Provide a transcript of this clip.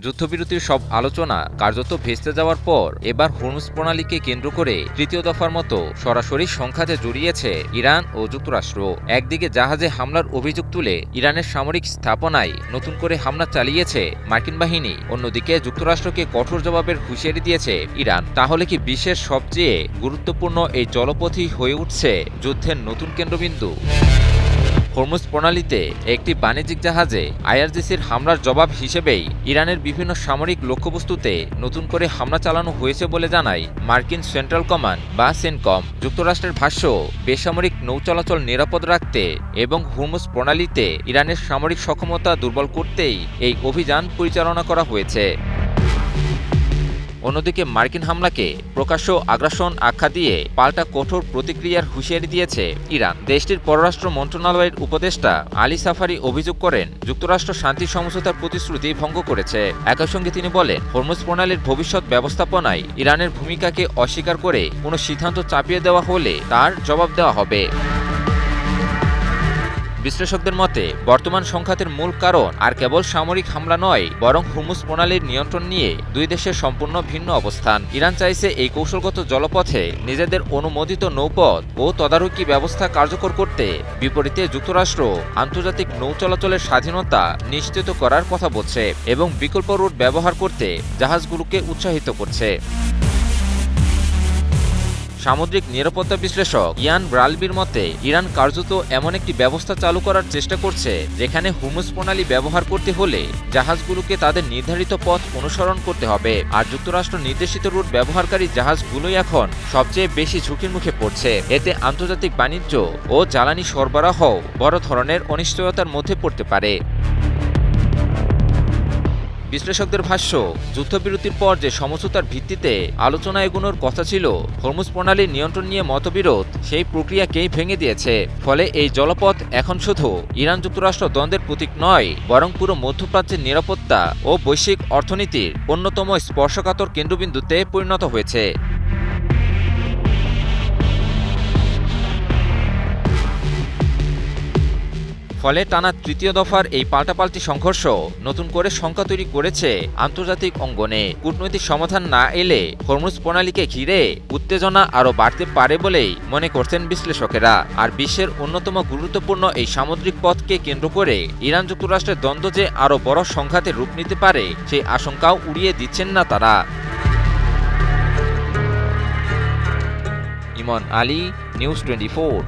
যুদ্ধবিরতির সব আলোচনা কার্যত ভেস্তে যাওয়ার পর এবার হরমুজ প্রণালীকে কেন্দ্র করে তৃতীয় দফার মতো সরাসরি সংঘাতে জড়িয়েছে ইরান ও যুক্তরাষ্ট্র। একদিকে জাহাজে হামলার অভিযোগ তুলে ইরানের সামরিক স্থাপনায় নতুন করে হামলা চালিয়েছে মার্কিন বাহিনী, অন্যদিকে যুক্তরাষ্ট্রকে কঠোর জবাবের হুঁশিয়ারি দিয়েছে ইরান। তাহলে কি বিশ্বের সবচেয়ে গুরুত্বপূর্ণ এই জলপথই হয়ে উঠছে যুদ্ধের নতুন কেন্দ্রবিন্দু? হরমুজ প্রণালীতে একটি বাণিজ্যিক জাহাজে আইআরজিসির হামলার জবাব হিসেবেই ইরানের বিভিন্ন সামরিক লক্ষ্যবস্তুতে নতুন করে হামলা চালানো হয়েছে বলে জানায় মার্কিন সেন্ট্রাল কমান্ড বা সেনকম। যুক্তরাষ্ট্রের ভাষ্য, বেসামরিক নৌ চলাচল নিরাপদ রাখতে এবং হরমুজ প্রণালীতে ইরানের সামরিক সক্ষমতা দুর্বল করতেই এই অভিযান পরিচালনা করা হয়েছে। অন্যদিকে মার্কিন হামলাকে প্রকাশ্য আগ্রাসন আখ্যা দিয়ে পাল্টা কঠোর প্রতিক্রিয়ার হুঁশিয়ারি দিয়েছে ইরান। দেশটির পররাষ্ট্র মন্ত্রণালয়ের উপদেষ্টা আলী সাফারি অভিযোগ করেন, যুক্তরাষ্ট্র শান্তি সমঝোতার প্রতিশ্রুতি ভঙ্গ করেছে। একই সঙ্গে তিনি বলেন, হরমুজ প্রণালীর ভবিষ্যৎ ব্যবস্থাপনায় ইরানের ভূমিকাকে অস্বীকার করে কোনো সিদ্ধান্ত চাপিয়ে দেওয়া হলে তার জবাব দেওয়া হবে। বিশ্লেষকদের মতে, বর্তমান সংঘাতের মূল কারণ আর কেবল সামরিক হামলা নয়, বরং হরমুজ প্রণালীর নিয়ন্ত্রণ নিয়ে দুই দেশের সম্পূর্ণ ভিন্ন অবস্থান। ইরান চাইছে এই কৌশলগত জলপথে নিজেদের অনুমোদিত নৌপথ ও তদারকি ব্যবস্থা কার্যকর করতে, বিপরীতে যুক্তরাষ্ট্র আন্তর্জাতিক নৌ চলাচলের স্বাধীনতা নিশ্চিত করার কথা বলছে এবং বিকল্প রুট ব্যবহার করতে জাহাজগুলোকে উৎসাহিত করছে। সামুদ্রিক নিরাপত্তা বিশ্লেষক ইয়ান ব্রালবির মতে, ইরান কার্যত এমন একটি ব্যবস্থা চালু করার চেষ্টা করছে যেখানে হরমুজ প্রণালী ব্যবহার করতে হলে জাহাজগুলোকে তাদের নির্ধারিত পথ অনুসরণ করতে হবে, আর যুক্তরাষ্ট্র নির্দেশিত রুট ব্যবহারকারী জাহাজগুলোই এখন সবচেয়ে বেশি ঝুঁকির মুখে পড়ছে। এতে আন্তর্জাতিক বাণিজ্য ও জ্বালানি সরবরাহ বড় ধরনের অনিশ্চয়তার মধ্যে পড়তে পারে। বিশ্লেষকদের ভাষ্য, যুদ্ধবিরতির পর যে সমঝোতার ভিত্তিতে আলোচনা এগোনোর কথা ছিল, হরমুজ প্রণালীর নিয়ন্ত্রণ নিয়ে মতবিরোধ সেই প্রক্রিয়াকেই ভেঙে দিয়েছে। ফলে এই জলপথ এখন শুধু ইরান যুক্তরাষ্ট্র দ্বন্দ্বের প্রতীক নয়, বরং পুরো মধ্যপ্রাচ্যের নিরাপত্তা ও বৈশ্বিক অর্থনীতির অন্যতম স্পর্শকাতর কেন্দ্রবিন্দুতে পরিণত হয়েছে। ফলে টানা তৃতীয় দফার এই পাল্টাপাল্টি সংঘর্ষ নতুন করে শঙ্কা তৈরি করেছে আন্তর্জাতিক অঙ্গনে। কূটনৈতিক সমাধান না এলে হরমুজ প্রণালীকে ঘিরে উত্তেজনা আরও বাড়তে পারে বলেই মনে করছেন বিশ্লেষকেরা। আর বিশ্বের অন্যতম গুরুত্বপূর্ণ এই সামুদ্রিক পথকে কেন্দ্র করে ইরান যুক্তরাষ্ট্রের দ্বন্দ্ব যে আরও বড় সংঘাতে রূপ নিতে পারে, সেই আশঙ্কাও উড়িয়ে দিচ্ছেন না তারা। ইমন আলী, নিউজ 24।